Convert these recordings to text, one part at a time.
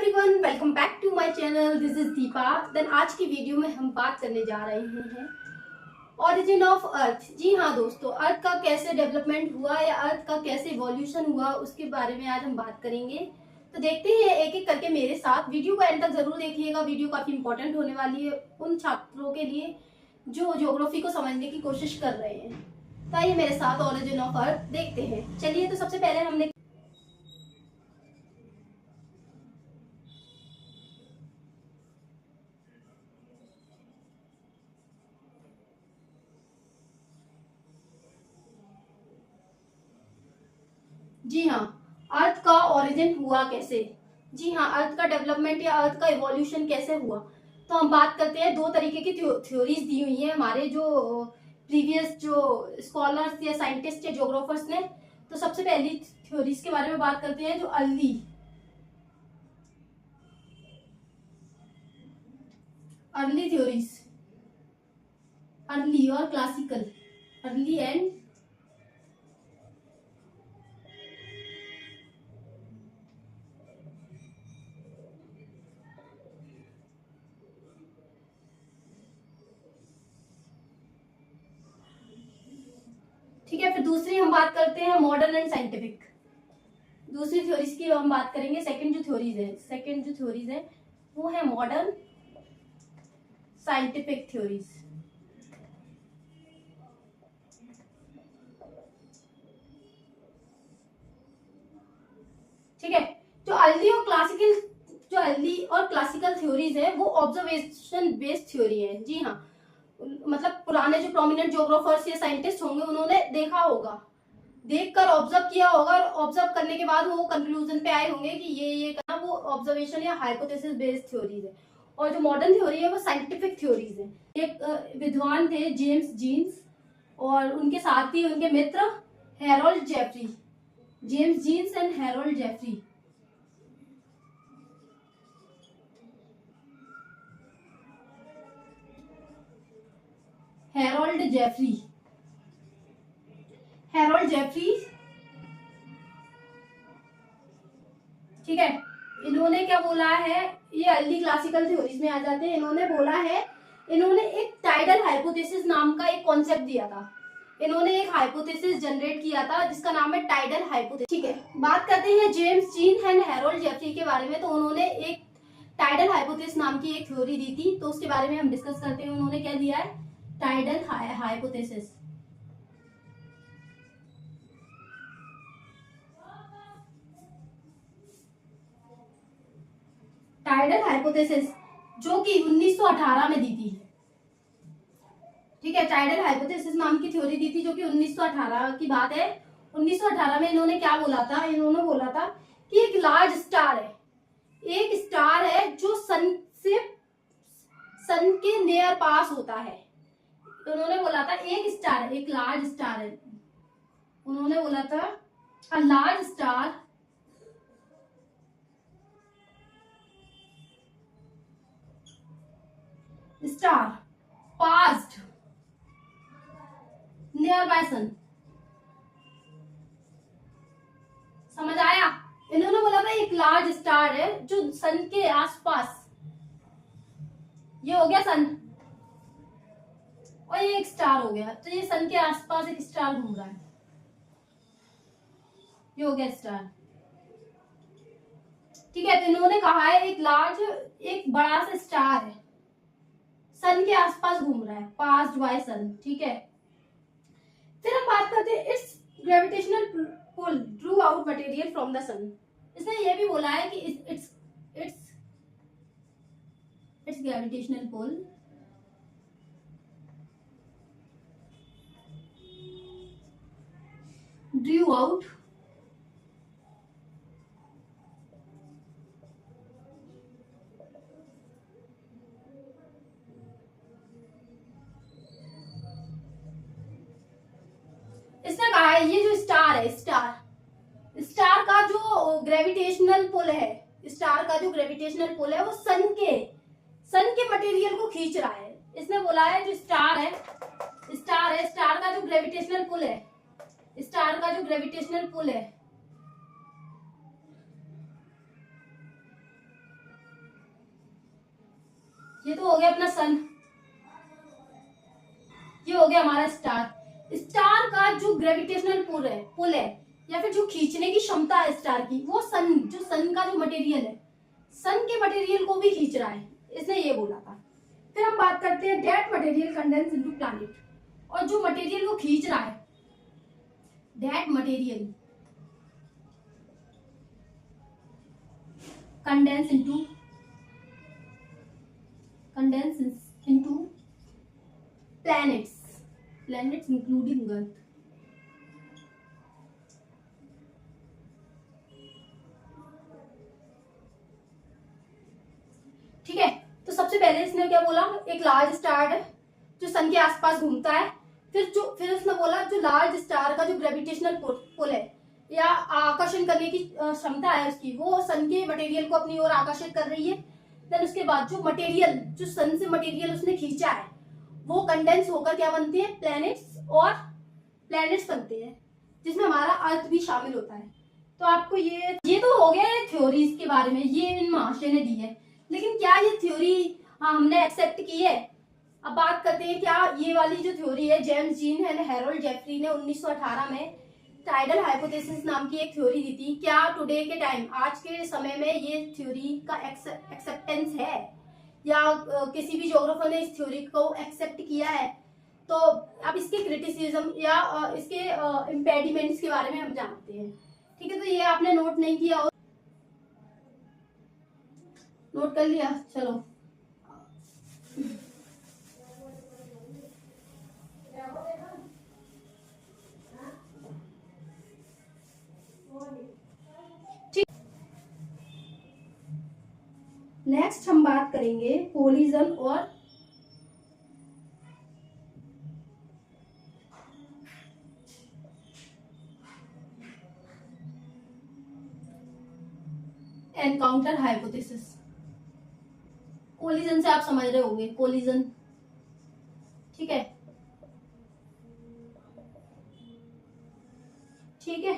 Everyone, welcome back to my channel. This is Deepa. Then आज की video में हम बात करने जा रहे हैं ओरिजिन ऑफ अर्थ। जी हाँ दोस्तों, अर्थ का कैसे डेवलपमेंट हुआ या अर्थ का कैसे इवोल्यूशन हुआ उसके बारे में आज हम बात करेंगे। तो देखते हैं एक एक करके मेरे साथ। वीडियो को एंड तक जरूर देखिएगा, वीडियो काफी इंपॉर्टेंट होने वाली है उन छात्रों के लिए जो ज्योग्राफी को समझने की कोशिश कर रहे हैं। तो आइए मेरे साथ ओरिजिन ऑफ अर्थ देखते हैं। चलिए, तो सबसे पहले हमने जी हाँ, अर्थ का ओरिजिन हुआ कैसे। जी हाँ, अर्थ का डेवलपमेंट या अर्थ का इवोल्यूशन कैसे हुआ। तो हम बात करते हैं, दो तरीके की थ्योरीज दी हुई है हमारे जो प्रीवियस जो स्कॉलर्स या साइंटिस्ट या ज्योग्राफर्स ने। तो सबसे पहली थ्योरीज के बारे में बात करते हैं जो अर्ली थ्योरीज, अर्ली और क्लासिकल, अर्ली एंड ठीक है। फिर दूसरी हम बात करते हैं मॉडर्न एंड साइंटिफिक। दूसरी थ्योरीज की हम बात करेंगे। सेकंड जो थ्योरीज है वो है मॉडर्न साइंटिफिक थ्योरीज। ठीक है। जो अर्ली और क्लासिकल थ्योरीज है वो ऑब्जर्वेशन बेस्ड थ्योरी है। जी हाँ, मतलब पुराने जो प्रोमिनेंट ज्योग्राफर्स या साइंटिस्ट होंगे उन्होंने देखा होगा, देखकर ऑब्जर्व किया होगा और ऑब्जर्व करने के बाद वो कंक्लूजन पे आए होंगे कि ये करना, वो ऑब्जर्वेशन या हाइपोथेसिस बेस्ड थ्योरीज है। और जो मॉडर्न थ्योरी है वो साइंटिफिक थ्योरीज है। एक विद्वान थे जेम्स जीन्स और उनके साथ ही उनके मित्र Harold Jeffrey. James Jeans and Harold Jeffrey. Harold Jeffrey ठीक है। इन्होंने क्या बोला है, ये अर्ली क्लासिकल थ्योरीज में आ जाते हैं। इन्होंने बोला है, इन्होंने एक टाइडल हाइपोथेसिस नाम का एक कॉन्सेप्ट दिया था। इन्होंने एक हाइपोथेसिस जनरेट किया था जिसका नाम है टाइडल हाइपोथेसिस। ठीक है, बात करते हैं James Jeans and Harold Jeffreys के बारे में। तो उन्होंने एक टाइडल हाइपोथेसिस नाम की एक थ्योरी दी थी, तो उसके बारे में हम डिस्कस करते हैं। उन्होंने क्या दिया है, टाइडल हाइपोथेसिस। टाइडल हाइपोथेसिस जो कि 1918 में दी थी। ठीक है, टाइडल हाइपोथेसिस नाम की थ्योरी दी थी जो कि 1918 की बात है। 1918 में इन्होंने क्या बोला था, इन्होंने बोला था कि एक लार्ज स्टार है, एक स्टार है जो सन के नियर पास होता है। तो उन्होंने बोला था एक स्टार है, एक लार्ज स्टार है। उन्होंने बोला था a large star passed near by sun. समझ आया। इन्होंने बोला था एक लार्ज स्टार है जो सन के आसपास, ये हो गया सन और ये एक स्टार हो गया। तो ये सन के आसपास एक स्टार घूम रहा है, ये हो गया स्टार। ठीक है, तो इन्होंने कहा है एक बड़ा सा स्टार है, सन के आसपास घूम रहा है, पास्ड बाय सन। ठीक है, फिर हम बात करते हैं it's gravitational pull drew out material from the sun. इसने ये भी बोला है कि it's gravitational pull drew out इसने कहा है ये जो स्टार है, स्टार का जो ग्रेविटेशनल पुल है, स्टार का जो ग्रेविटेशनल पुल है वो सन के मटेरियल को खींच रहा है। इसने बोला है जो स्टार का जो ग्रेविटेशनल पुल है, स्टार का जो ग्रेविटेशनल पुल है ये तो हो गया अपना सन, ये हो गया हमारा स्टार। स्टार का जो ग्रेविटेशनल पुल है या फिर जो खींचने की क्षमता है स्टार की, वो सन, जो सन का जो मटेरियल है, सन के मटेरियल को भी खींच रहा है, इसने ये बोला था। फिर हम बात करते हैं that material condense into planet, और जो मटेरियल वो खींच रहा है, that material condense into planets including Earth। ठीक है, तो सबसे पहले इसने क्या बोला, एक लार्ज स्टार है जो सन के आसपास घूमता है। फिर उसने बोला जो लार्ज स्टार का जो ग्रेविटेशनल पुल है या आकर्षण करने की क्षमता है उसकी, वो सन के मटेरियल को अपनी ओर आकर्षित कर रही है। देन उसके बाद जो मटेरियल, जो सन से मटेरियल उसने खींचा है, वो कंडेंस होकर क्या बनते हैं, प्लैनेट्स बनते हैं, जिसमें हमारा अर्थ भी शामिल होता है। तो आपको ये तो हो गया थ्योरीज के बारे में, ये इन महाशय ने दी है। लेकिन क्या ये थ्योरी हमने एक्सेप्ट की है? अब बात करते हैं क्या ये वाली जो थ्योरी है, James Jeans and Harold Jeffreys ने 1918 में टाइडल हाइपोथेसिस नाम की एक थ्योरी दी थी। क्या टुडे के टाइम, आज के समय में ये थ्योरी का एक्सेप्टेंस है, या किसी भी ज्योग्राफर ने इस थ्योरी को एक्सेप्ट किया है? तो अब इसके क्रिटिसिज्म या इसके इम्पेडिमेंट्स के बारे में हम जानते हैं। ठीक है, तो ये आपने नोट नहीं किया और नोट कर लिया, चलो। ठीक, नेक्स्ट हम बात करेंगे कोलिजन और एनकाउंटर हाइपोथेसिस। कोलिजन से आप समझ रहे होंगे, कोलिजन, ठीक है। ठीक है,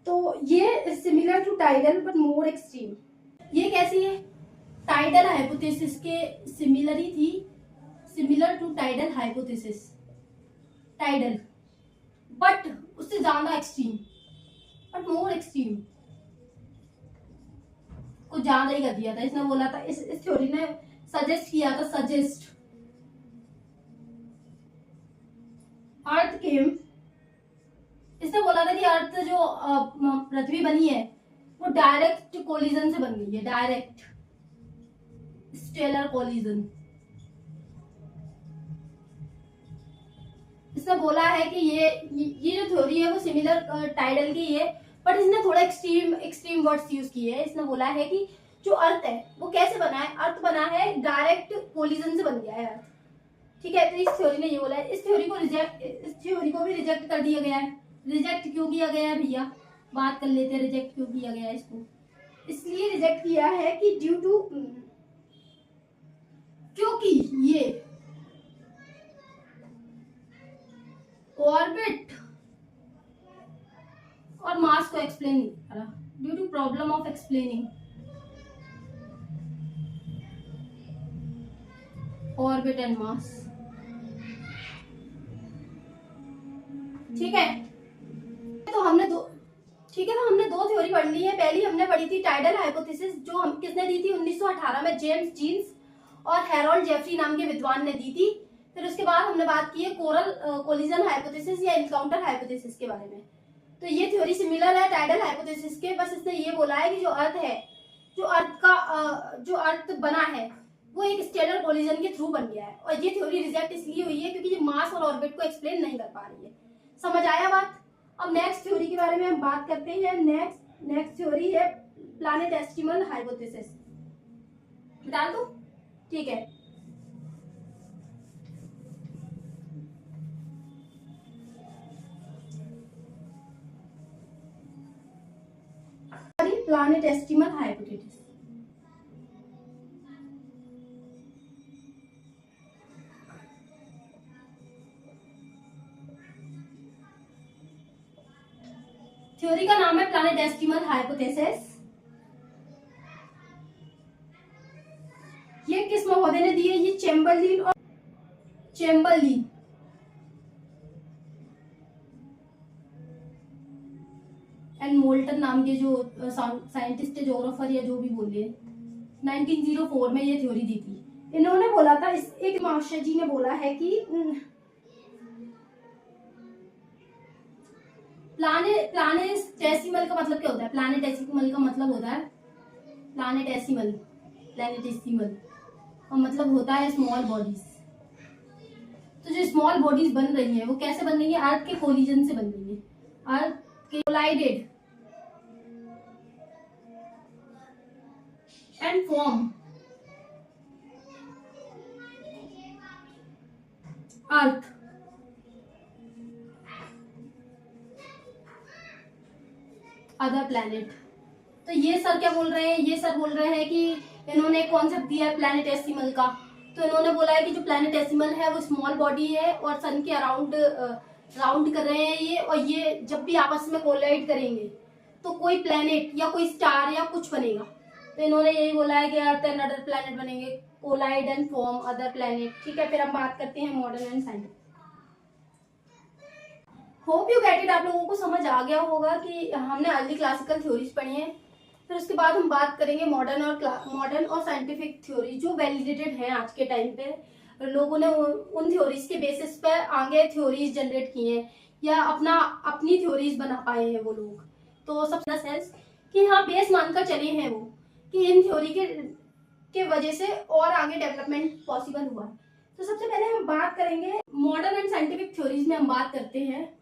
तो ये similar to tidal but more extreme. ये कैसी है? टाइडल हाइपोथेसिस के सिमिलर थी, similar to tidal hypothesis, tidal, but उससे ज्यादा एक्सट्रीम, बट मोर एक्सट्रीम, कुछ ज्यादा ही कर दिया था इसने। बोला था, इस थ्योरी ने सजेस्ट किया था, सजेस्ट अर्थ केम, इसने बोला था कि अर्थ जो पृथ्वी बनी है वो डायरेक्ट कोलिजन से बन गई है, डायरेक्ट स्टेलर कोलिजन। इसने बोला है कि ये जो थ्योरी है वो सिमिलर टाइडल की है, बट इसने थोड़ा एक्सट्रीम वर्ड्स यूज किए हैं। इसने बोला है कि जो अर्थ है वो कैसे बना है, अर्थ बना है डायरेक्ट कोलिजन से बन गया है अर्थ। ठीक है, तो इस थ्योरी ने ये बोला है। इस थ्योरी को भी रिजेक्ट कर दिया गया है। रिजेक्ट क्यों किया गया है भैया, बात कर लेते हैं रिजेक्ट क्यों किया गया है इसको। इसलिए रिजेक्ट किया है कि ड्यू टू, क्योंकि ये ऑर्बिट और मास को एक्सप्लेन नहीं कर रहा, due to problem of explaining orbit and mass. ठीक है, तो हमने दो थ्योरी पढ़ ली है। पहली हमने पढ़ी थी टाइडल हाइपोथेसिस, जो हम किसने दी थी 1918 में, जेम्स जीन्स और हैरोल्ड जेफरी नाम के विद्वान ने दी थी। फिर उसके बाद हमने बात की है कोलिजन हाइपोथेसिस या एनकाउंटर हाइपोथेसिस के बारे में। तो ये थ्योरी सिमिलर है टाइडल हाइपोथेसिस के, बस इसने ये बोला है कि जो अर्थ है, जो अर्थ बना है वो एक स्टेलर कोलिजन के थ्रू बन गया है। और ये थ्योरी रिजेक्ट इसलिए हुई है क्योंकि ये मास और ऑर्बिट को एक्सप्लेन नहीं कर पा रही है। समझ आया बात? अब नेक्स्ट थ्योरी के बारे में हम बात करते हैं। नेक्स्ट थ्योरी है प्लैनेटेस्टिमल हाइपोथेसिस। डाल दो, ठीक है। प्लैनेटेस्टिमल हाइपोथेसिस, थ्योरी का नाम है प्लैनेटेस्टिमल हाइपोथेसिस। ये किस महोदय ने दी है? ये चैम्बरलिन एंड मोल्टन नाम के जो साइंटिस्ट है, ज्योग्राफर या जो भी बोले, 1904 में ये थ्योरी दी थी। इन्होंने बोला था, एक महाशय जी ने बोला है कि प्लानेटेसिमल का मतलब क्या होता है? प्लानेटेसिमल का मतलब होता है प्लानेटेसिमल का मतलब होता है स्मॉल बॉडीज। तो जो स्मॉल बॉडीज बन रही है वो कैसे बन रही है? अर्थ के कोलिजन से बन रही है, अर्थ के collided and form earth other planet. तो ये सर क्या बोल रहे हैं? ये सर बोल रहे हैं कि इन्होंने कॉन्सेप्ट दिया है प्लैनेटेसिमल का। तो इन्होंने बोला है कि जो प्लैनेटेसिमल है वो स्मॉल बॉडी है और सन के अराउंड राउंड कर रहे हैं ये, और ये जब भी आपस में कोलाइड करेंगे तो कोई प्लैनेट या कोई स्टार या कुछ बनेगा। तो इन्होंने यही बोला है कि अर्थ एंड अदर प्लैनेट बनेंगे, collide and form other planet. ठीक है, फिर हम बात करते हैं modern and scientific. Hope you get it. आप लोगों को समझ आ गया होगा कि हमने अर्ली क्लासिकल थ्योरीज पढ़ी है। फिर उसके बाद हम बात करेंगे मॉडर्न और साइंटिफिक थ्योरी जो वैलिडेटेड है आज के टाइम पे। लोगों ने उन थ्योरीज के बेसिस पर आगे थ्योरीज जनरेट की हैं या अपनी थ्योरीज बना पाए हैं वो लोग। तो सबसे सेंस कि हाँ बेस मानकर चले हैं वो कि इन थ्योरी के वजह से और आगे डेवलपमेंट पॉसिबल हुआ है। तो सबसे पहले हम बात करेंगे मॉडर्न एंड साइंटिफिक थ्योरीज में हम बात करते हैं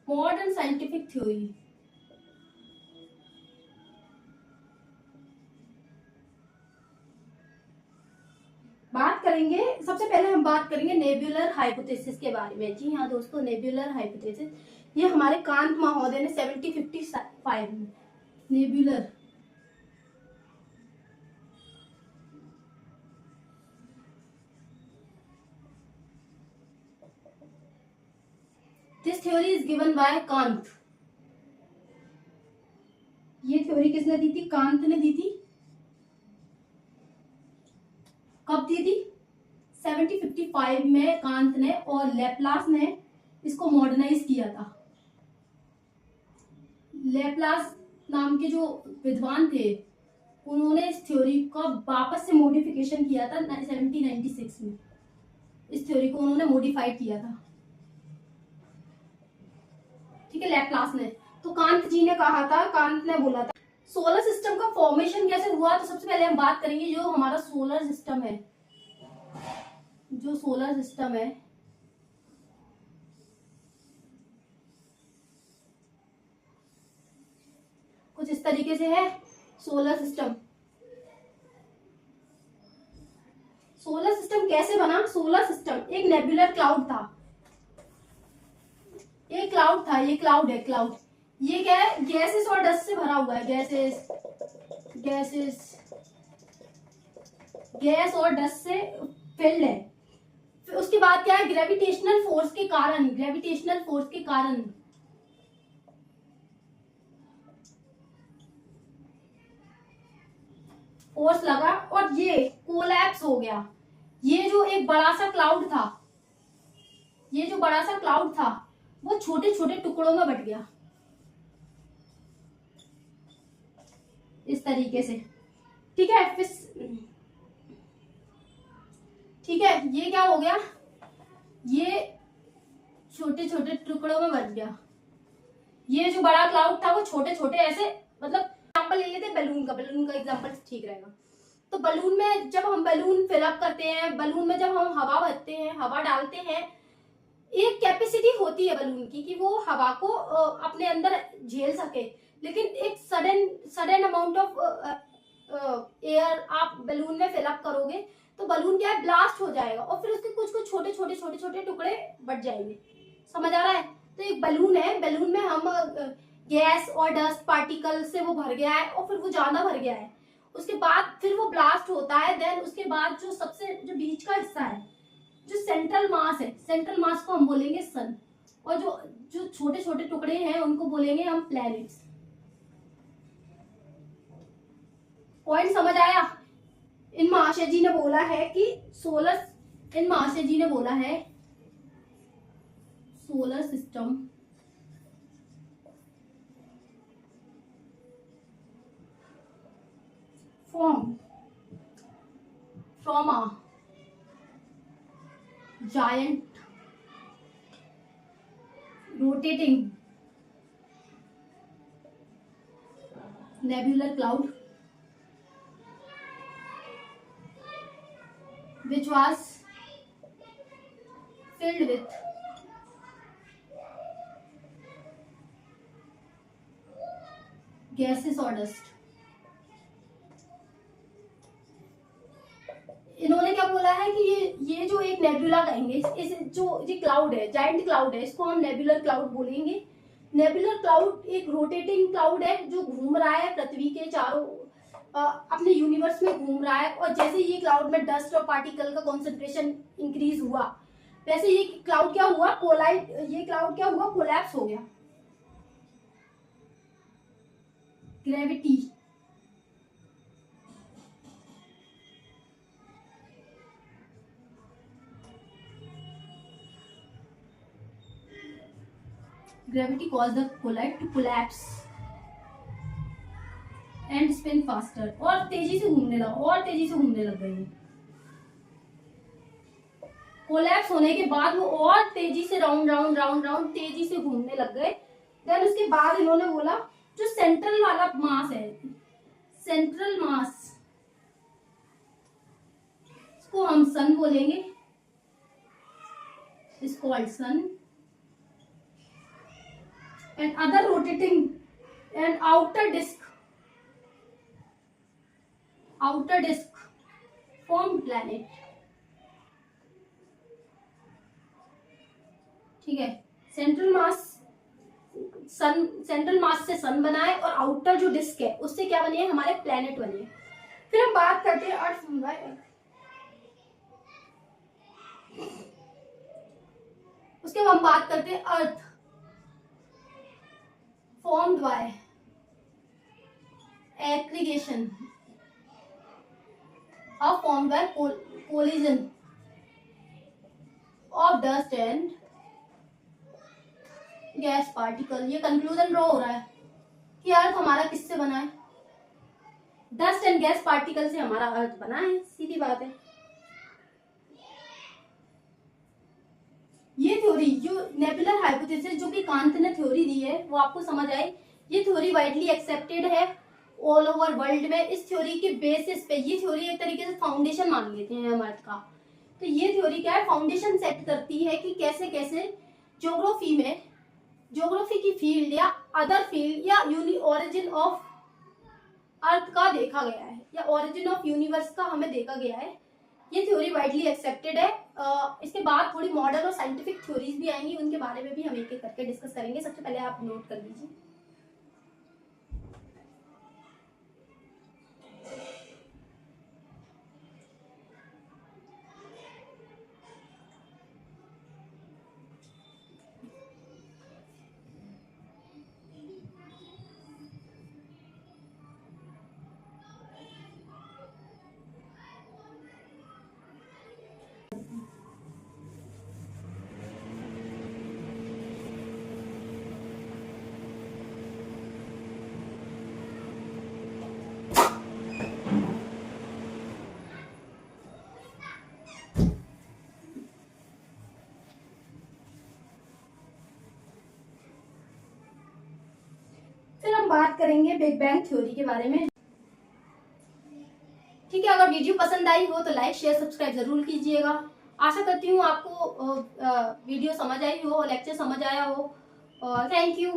मॉडर्न साइंटिफिक थ्योरी। बात करेंगे, सबसे पहले हम बात करेंगे नेबुलर हाइपोथेसिस के बारे में। जी हाँ दोस्तों, नेबुलर हाइपोथेसिस ये हमारे कांत महोदय ने 1755 में nebular this theory is given by Kant. ये थ्योरी किसने दी थी? कांत ने दी थी। कब दी थी? 1755 में कांत ने, और लेप्लास ने इसको मॉडर्नाइज किया था। लेप्लास नाम के जो विद्वान थे उन्होंने इस थ्योरी का वापस से मॉडिफिकेशन किया था 1796 में। इस थ्योरी को उन्होंने मॉडिफाइड किया था, ठीक है, लेप्लास ने। तो कांत जी ने कहा था, कांत ने बोला था सोलर सिस्टम का फॉर्मेशन कैसे हुआ। तो सबसे पहले हम बात करेंगे जो हमारा सोलर सिस्टम है, जो सोलर सिस्टम है कुछ इस तरीके से है। सोलर सिस्टम कैसे बना? सोलर सिस्टम एक नेबुलर क्लाउड था, एक क्लाउड था, ये क्लाउड है, क्लाउड। ये क्या है? गैसेस और डस्ट से भरा हुआ है, गैस और डस्ट से फिल्ड है। फिर उसके बाद क्या है? ग्रेविटेशनल फोर्स के कारण फोर्स लगा और ये कोलैप्स हो गया। ये जो एक बड़ा सा क्लाउड था, वो छोटे छोटे टुकड़ों में बट गया इस तरीके से, ठीक है। ठीक है, ये क्या हो गया? ये छोटे छोटे टुकड़ों में बट गया। ये जो बड़ा क्लाउड था वो छोटे छोटे ऐसे, मतलब एग्जांपल ले लेते हैं बलून का एग्जांपल ठीक रहेगा। तो बलून में जब हम बलून फिलअप करते हैं, बलून में जब हम हवा भरते हैं, हवा डालते हैं, एक कैपेसिटी होती है बलून की कि वो हवा को अपने अंदर झेल सके। लेकिन एक सडन अमाउंट ऑफ एयर आप बलून में फिलअप करोगे तो बलून क्या है? ब्लास्ट हो जाएगा और फिर उसके कुछ छोटे टुकड़े बट जाएंगे। समझ आ रहा है? तो एक बलून है, बलून में हम गैस और डस्ट पार्टिकल से वो भर गया है और फिर वो ज्यादा भर गया है, उसके बाद फिर वो ब्लास्ट होता है। देन उसके बाद जो बीच का हिस्सा है, जो सेंट्रल मास को हम बोलेंगे सन, और जो छोटे छोटे टुकड़े हैं उनको बोलेंगे हम प्लैनेट्स। पॉइंट समझ आया? इन महाशय जी ने बोला है कि solar system formed from a giant rotating nebular cloud which was filled with gases or dust. इन्होंने क्या बोला है कि ये जो एक नेबुला कहेंगे, इस जो ये क्लाउड है, जायंट क्लाउड है, इसको हम नेबुलर क्लाउड बोलेंगे। नेबुलर क्लाउड एक रोटेटिंग क्लाउड है जो घूम रहा है पृथ्वी के चारों अपने यूनिवर्स में घूम रहा है। और जैसे ये क्लाउड में डस्ट और पार्टिकल का कॉन्सेंट्रेशन इंक्रीज हुआ, वैसे ये क्लाउड क्या हुआ, कोलैप्स हो गया। Gravity caused the colloid to collapse and spin faster। और तेजी से घूमने लग गई। कोलैप्स होने के बाद वो और तेजी से राउंड तेजी से घूमने लग गए। देन उसके बाद इन्होंने बोला जो सेंट्रल वाला मास है, सेंट्रल मास, इसको हम सन बोलेंगे, is called sun. And other rotating and outer disk formed planet। ठीक है, सेंट्रल मास से सन बना है और आउटर जो डिस्क है उससे क्या बने हैं, हमारे प्लेनेट बने हैं। फिर हम बात करते हैं अर्थ समझाए, उसके बाद हम बात करते हैं अर्थ formed by aggregation or formed by collision of dust and gas particle। ये कंक्लूजन ड्रॉ हो रहा है कि अर्थ हमारा किससे बना है, डस्ट एंड गैस पार्टिकल से हमारा अर्थ बना है, सीधी बात है। ये थ्योरी जो नेबुलर हाइपोथेसिस जो कि कांत ने थ्योरी दी है वो आपको समझ आई। ये थ्योरी वाइडली एक्सेप्टेड है ऑल ओवर वर्ल्ड में। इस थ्योरी के बेसिस पे, ये थ्योरी एक तरीके से फाउंडेशन मान लेते हैं हम अर्थ का। तो ये थ्योरी क्या है, फाउंडेशन सेट करती है कि कैसे कैसे ज्योग्राफी की फील्ड या अदर फील्ड या ओरिजिन ऑफ अर्थ का देखा गया है या ओरिजिन ऑफ यूनिवर्स का हमें देखा गया है। ये थ्योरी वाइडली एक्सेप्टेड है। इसके बाद थोड़ी मॉडर्न और साइंटिफिक थ्योरीज भी आएंगी, उनके बारे में भी हम एक एक करके डिस्कस करेंगे। सबसे पहले आप नोट कर लीजिए। बात करेंगे बिग बैंग थ्योरी के बारे में। ठीक है, अगर वीडियो पसंद आई हो तो लाइक शेयर सब्सक्राइब जरूर कीजिएगा। आशा करती हूँ आपको वीडियो समझ आई हो, लेक्चर समझ आया हो। Thank you.